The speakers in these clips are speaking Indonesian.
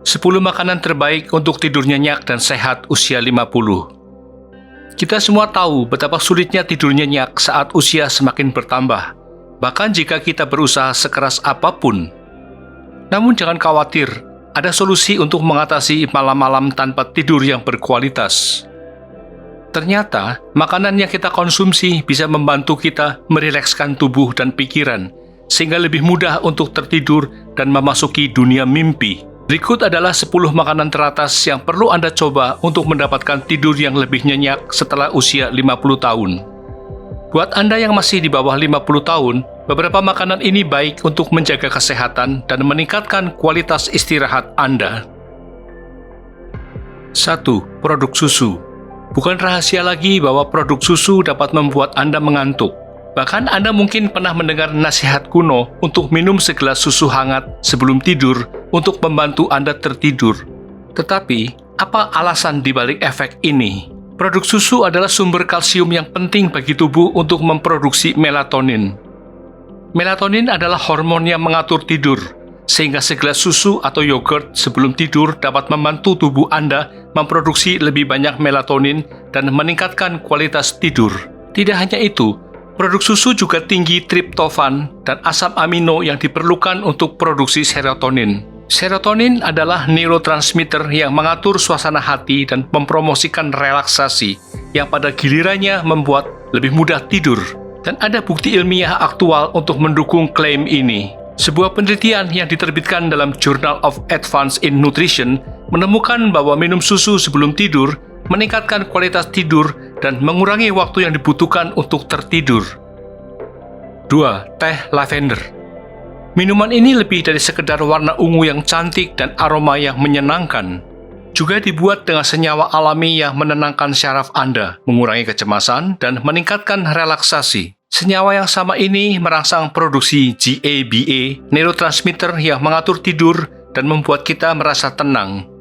10 makanan terbaik untuk tidur nyenyak dan sehat usia 50. Kita semua tahu betapa sulitnya tidur nyenyak saat usia semakin bertambah, bahkan jika kita berusaha sekeras apapun. Namun jangan khawatir, ada solusi untuk mengatasi malam-malam tanpa tidur yang berkualitas. Ternyata, makanan yang kita konsumsi bisa membantu kita merilekskan tubuh dan pikiran, sehingga lebih mudah untuk tertidur dan memasuki dunia mimpi. Berikut adalah 10 makanan teratas yang perlu Anda coba untuk mendapatkan tidur yang lebih nyenyak setelah usia 50 tahun. Buat Anda yang masih di bawah 50 tahun, beberapa makanan ini baik untuk menjaga kesehatan dan meningkatkan kualitas istirahat Anda. 1. Produk susu. Bukan rahasia lagi bahwa produk susu dapat membuat Anda mengantuk. Bahkan Anda mungkin pernah mendengar nasihat kuno untuk minum segelas susu hangat sebelum tidur untuk membantu Anda tertidur. Tetapi, apa alasan dibalik efek ini? Produk susu adalah sumber kalsium yang penting bagi tubuh untuk memproduksi melatonin. Melatonin adalah hormon yang mengatur tidur, sehingga segelas susu atau yogurt sebelum tidur dapat membantu tubuh Anda memproduksi lebih banyak melatonin dan meningkatkan kualitas tidur. Tidak hanya itu, produk susu juga tinggi triptofan dan asam amino yang diperlukan untuk produksi serotonin. Serotonin adalah neurotransmitter yang mengatur suasana hati dan mempromosikan relaksasi, yang pada gilirannya membuat lebih mudah tidur. Dan ada bukti ilmiah aktual untuk mendukung klaim ini. Sebuah penelitian yang diterbitkan dalam Journal of Advances in Nutrition menemukan bahwa minum susu sebelum tidur meningkatkan kualitas tidur dan mengurangi waktu yang dibutuhkan untuk tertidur. 2. Teh lavender. Minuman ini lebih dari sekedar warna ungu yang cantik dan aroma yang menyenangkan. Juga dibuat dengan senyawa alami yang menenangkan syaraf Anda, mengurangi kecemasan, dan meningkatkan relaksasi. Senyawa yang sama ini merangsang produksi GABA, neurotransmitter yang mengatur tidur dan membuat kita merasa tenang.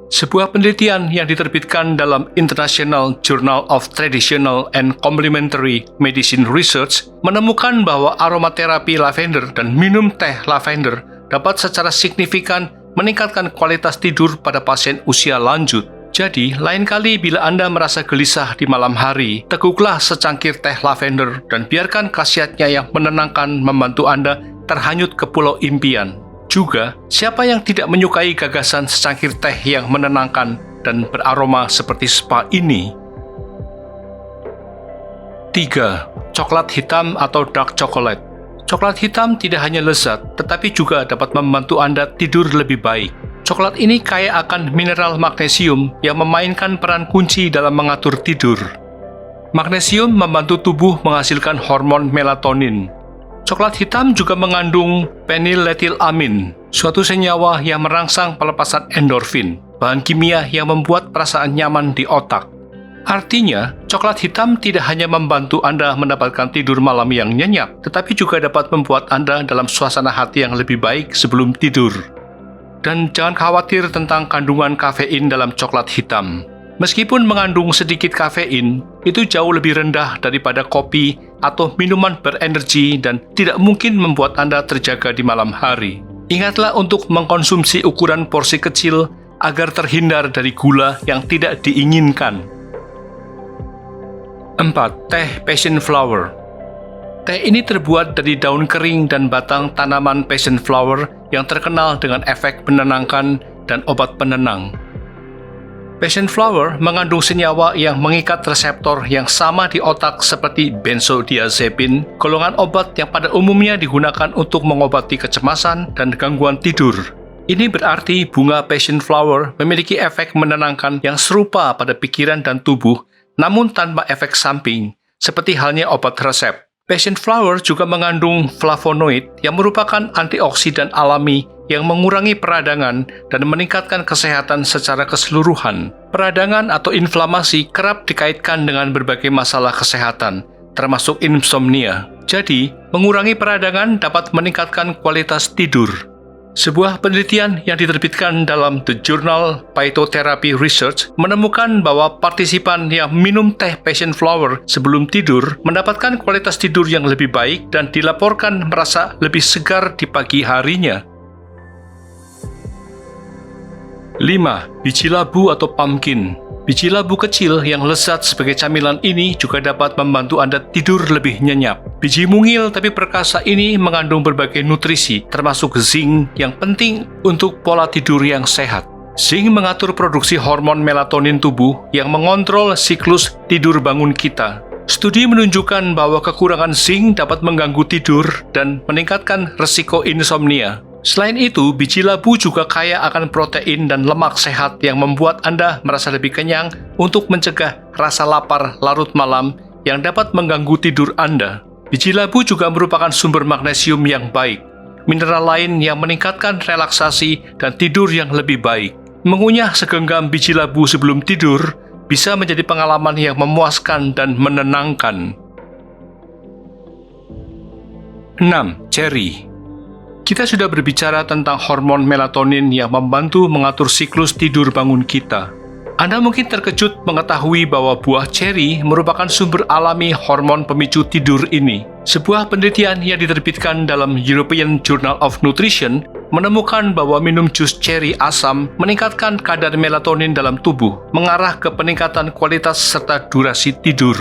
Sebuah penelitian yang diterbitkan dalam International Journal of Traditional and Complementary Medicine Research menemukan bahwa aromaterapi lavender dan minum teh lavender dapat secara signifikan meningkatkan kualitas tidur pada pasien usia lanjut. Jadi, lain kali bila Anda merasa gelisah di malam hari, teguklah secangkir teh lavender dan biarkan khasiatnya yang menenangkan membantu Anda terhanyut ke pulau impian. Juga, siapa yang tidak menyukai gagasan secangkir teh yang menenangkan dan beraroma seperti spa ini? 3. Coklat hitam atau dark chocolate. Coklat hitam tidak hanya lezat, tetapi juga dapat membantu Anda tidur lebih baik. Coklat ini kaya akan mineral magnesium yang memainkan peran kunci dalam mengatur tidur. Magnesium membantu tubuh menghasilkan hormon melatonin. Coklat hitam juga mengandung phenylethylamine, suatu senyawa yang merangsang pelepasan endorfin, bahan kimia yang membuat perasaan nyaman di otak. Artinya, coklat hitam tidak hanya membantu Anda mendapatkan tidur malam yang nyenyak, tetapi juga dapat membuat Anda dalam suasana hati yang lebih baik sebelum tidur. Dan jangan khawatir tentang kandungan kafein dalam coklat hitam. Meskipun mengandung sedikit kafein, itu jauh lebih rendah daripada kopi atau minuman berenergi dan tidak mungkin membuat Anda terjaga di malam hari. Ingatlah untuk mengkonsumsi ukuran porsi kecil agar terhindar dari gula yang tidak diinginkan. 4. Teh passion flower. Teh ini terbuat dari daun kering dan batang tanaman passion flower yang terkenal dengan efek menenangkan dan obat penenang. Passion flower mengandung senyawa yang mengikat reseptor yang sama di otak seperti benzodiazepin, golongan obat yang pada umumnya digunakan untuk mengobati kecemasan dan gangguan tidur. Ini berarti bunga passion flower memiliki efek menenangkan yang serupa pada pikiran dan tubuh, namun tanpa efek samping, seperti halnya obat resep. Passion flower juga mengandung flavonoid yang merupakan antioksidan alami yang mengurangi peradangan dan meningkatkan kesehatan secara keseluruhan. Peradangan atau inflamasi kerap dikaitkan dengan berbagai masalah kesehatan, termasuk insomnia. Jadi, mengurangi peradangan dapat meningkatkan kualitas tidur. Sebuah penelitian yang diterbitkan dalam The Journal Phytotherapy Research menemukan bahwa partisipan yang minum teh passion flower sebelum tidur mendapatkan kualitas tidur yang lebih baik dan dilaporkan merasa lebih segar di pagi harinya. 5. Biji labu atau pumpkin. Biji labu kecil yang lezat sebagai camilan ini juga dapat membantu Anda tidur lebih nyenyak. Biji mungil tapi perkasa ini mengandung berbagai nutrisi, termasuk zinc yang penting untuk pola tidur yang sehat. Zinc mengatur produksi hormon melatonin tubuh yang mengontrol siklus tidur bangun kita. Studi menunjukkan bahwa kekurangan zinc dapat mengganggu tidur dan meningkatkan risiko insomnia. Selain itu, biji labu juga kaya akan protein dan lemak sehat yang membuat Anda merasa lebih kenyang untuk mencegah rasa lapar larut malam yang dapat mengganggu tidur Anda. Biji labu juga merupakan sumber magnesium yang baik, mineral lain yang meningkatkan relaksasi dan tidur yang lebih baik. Mengunyah segenggam biji labu sebelum tidur bisa menjadi pengalaman yang memuaskan dan menenangkan. 6. Ceri. Kita sudah berbicara tentang hormon melatonin yang membantu mengatur siklus tidur bangun kita. Anda mungkin terkejut mengetahui bahwa buah ceri merupakan sumber alami hormon pemicu tidur ini. Sebuah penelitian yang diterbitkan dalam European Journal of Nutrition menemukan bahwa minum jus ceri asam meningkatkan kadar melatonin dalam tubuh, mengarah ke peningkatan kualitas serta durasi tidur.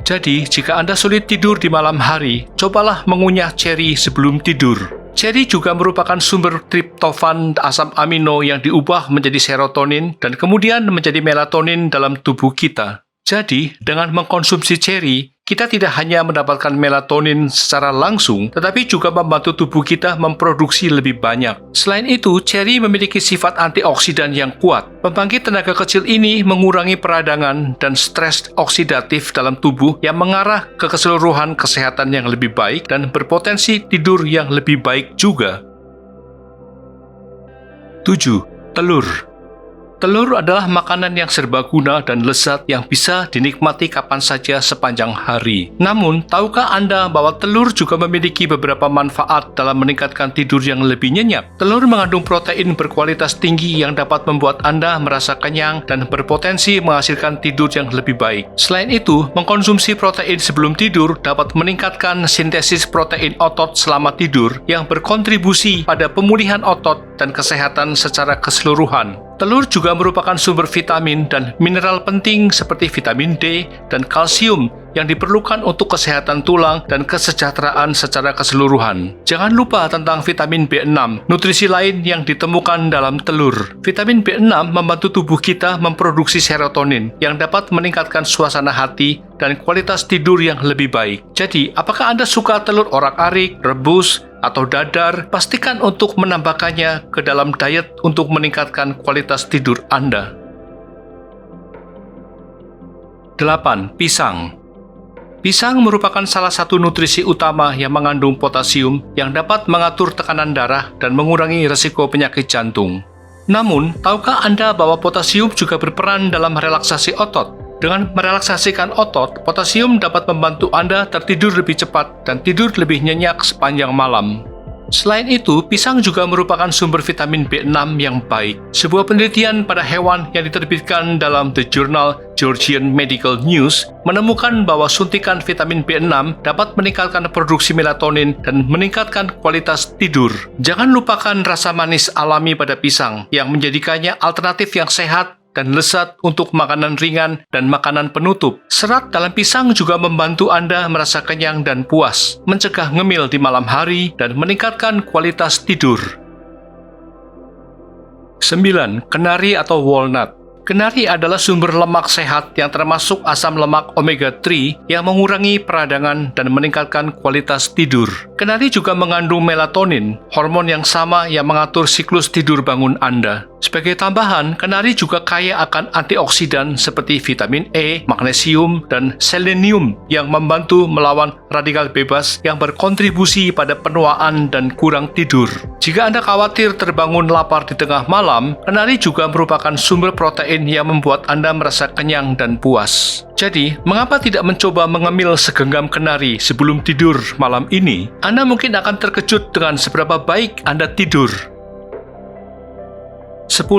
Jadi, jika Anda sulit tidur di malam hari, cobalah mengunyah ceri sebelum tidur. Ceri juga merupakan sumber triptofan, asam amino yang diubah menjadi serotonin dan kemudian menjadi melatonin dalam tubuh kita. Jadi, dengan mengkonsumsi ceri, kita tidak hanya mendapatkan melatonin secara langsung, tetapi juga membantu tubuh kita memproduksi lebih banyak. Selain itu, ceri memiliki sifat antioksidan yang kuat. Pembangkit tenaga kecil ini mengurangi peradangan dan stres oksidatif dalam tubuh yang mengarah ke keseluruhan kesehatan yang lebih baik dan berpotensi tidur yang lebih baik juga. 7. Telur. Telur adalah makanan yang serbaguna dan lezat yang bisa dinikmati kapan saja sepanjang hari. Namun, tahukah Anda bahwa telur juga memiliki beberapa manfaat dalam meningkatkan tidur yang lebih nyenyak? Telur mengandung protein berkualitas tinggi yang dapat membuat Anda merasa kenyang dan berpotensi menghasilkan tidur yang lebih baik. Selain itu, mengkonsumsi protein sebelum tidur dapat meningkatkan sintesis protein otot selama tidur yang berkontribusi pada pemulihan otot dan kesehatan secara keseluruhan. Telur juga merupakan sumber vitamin dan mineral penting seperti vitamin D dan kalsium yang diperlukan untuk kesehatan tulang dan kesejahteraan secara keseluruhan. Jangan lupa tentang vitamin B6, nutrisi lain yang ditemukan dalam telur. Vitamin B6 membantu tubuh kita memproduksi serotonin yang dapat meningkatkan suasana hati dan kualitas tidur yang lebih baik. Jadi, apakah Anda suka telur orak-arik, rebus, atau dadar? Pastikan untuk menambahkannya ke dalam diet untuk meningkatkan kualitas tidur Anda. 8. Pisang. Pisang merupakan salah satu nutrisi utama yang mengandung potasium yang dapat mengatur tekanan darah dan mengurangi risiko penyakit jantung. Namun, tahukah Anda bahwa potasium juga berperan dalam relaksasi otot? Dengan merelaksasikan otot, potasium dapat membantu Anda tertidur lebih cepat dan tidur lebih nyenyak sepanjang malam. Selain itu, pisang juga merupakan sumber vitamin B6 yang baik. Sebuah penelitian pada hewan yang diterbitkan dalam The Journal Georgian Medical News menemukan bahwa suntikan vitamin B6 dapat meningkatkan produksi melatonin dan meningkatkan kualitas tidur. Jangan lupakan rasa manis alami pada pisang yang menjadikannya alternatif yang sehat dan lezat untuk makanan ringan dan makanan penutup. Serat dalam pisang juga membantu Anda merasa kenyang dan puas, mencegah ngemil di malam hari, dan meningkatkan kualitas tidur. 9. Kenari atau walnut. Kenari adalah sumber lemak sehat yang termasuk asam lemak omega-3 yang mengurangi peradangan dan meningkatkan kualitas tidur. Kenari juga mengandung melatonin, hormon yang sama yang mengatur siklus tidur bangun Anda. Sebagai tambahan, kenari juga kaya akan antioksidan seperti vitamin E, magnesium, dan selenium yang membantu melawan radikal bebas yang berkontribusi pada penuaan dan kurang tidur. Jika Anda khawatir terbangun lapar di tengah malam, kenari juga merupakan sumber protein yang membuat Anda merasa kenyang dan puas. Jadi, mengapa tidak mencoba mengemil segenggam kenari sebelum tidur malam ini? Anda mungkin akan terkejut dengan seberapa baik Anda tidur. 10.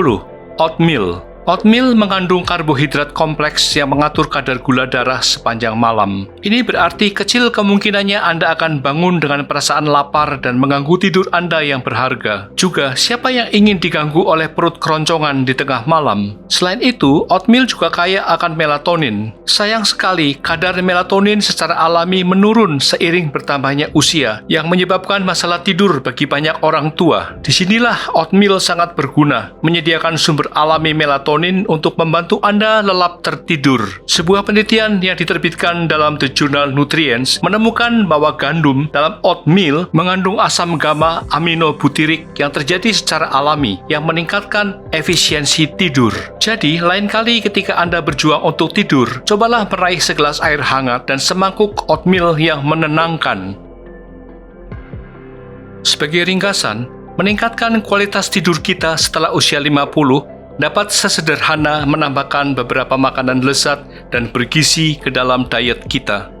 Oatmeal. Oatmeal mengandung karbohidrat kompleks yang mengatur kadar gula darah sepanjang malam. Ini berarti kecil kemungkinannya Anda akan bangun dengan perasaan lapar dan mengganggu tidur Anda yang berharga. Juga, siapa yang ingin diganggu oleh perut keroncongan di tengah malam? Selain itu, oatmeal juga kaya akan melatonin. Sayang sekali, kadar melatonin secara alami menurun seiring bertambahnya usia, yang menyebabkan masalah tidur bagi banyak orang tua. Disinilah oatmeal sangat berguna, menyediakan sumber alami melatonin untuk membantu Anda lelap tertidur. Sebuah penelitian yang diterbitkan dalam The Journal Nutrients menemukan bahwa gandum dalam oatmeal mengandung asam gamma aminobutyric yang terjadi secara alami yang meningkatkan efisiensi tidur. Jadi, lain kali ketika Anda berjuang untuk tidur, cobalah meraih segelas air hangat dan semangkuk oatmeal yang menenangkan. Sebagai ringkasan, meningkatkan kualitas tidur kita setelah usia 50 dapat sesederhana menambahkan beberapa makanan lezat dan bergizi ke dalam diet kita.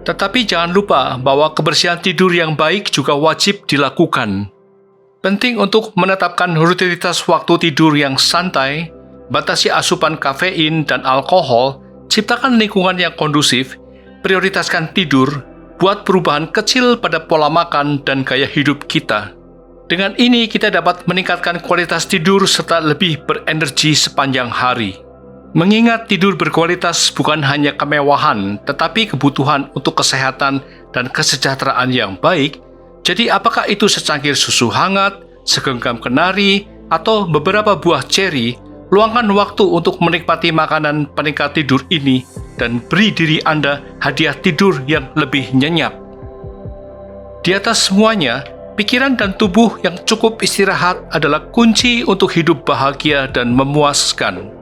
Tetapi jangan lupa bahwa kebersihan tidur yang baik juga wajib dilakukan. Penting untuk menetapkan rutinitas waktu tidur yang santai, batasi asupan kafein dan alkohol, ciptakan lingkungan yang kondusif, prioritaskan tidur, buat perubahan kecil pada pola makan dan gaya hidup kita. Dengan ini, kita dapat meningkatkan kualitas tidur serta lebih berenergi sepanjang hari. Mengingat tidur berkualitas bukan hanya kemewahan, tetapi kebutuhan untuk kesehatan dan kesejahteraan yang baik. Jadi, apakah itu secangkir susu hangat, segenggam kenari, atau beberapa buah ceri, luangkan waktu untuk menikmati makanan peningkat tidur ini dan beri diri Anda hadiah tidur yang lebih nyenyak. Di atas semuanya, pikiran dan tubuh yang cukup istirahat adalah kunci untuk hidup bahagia dan memuaskan.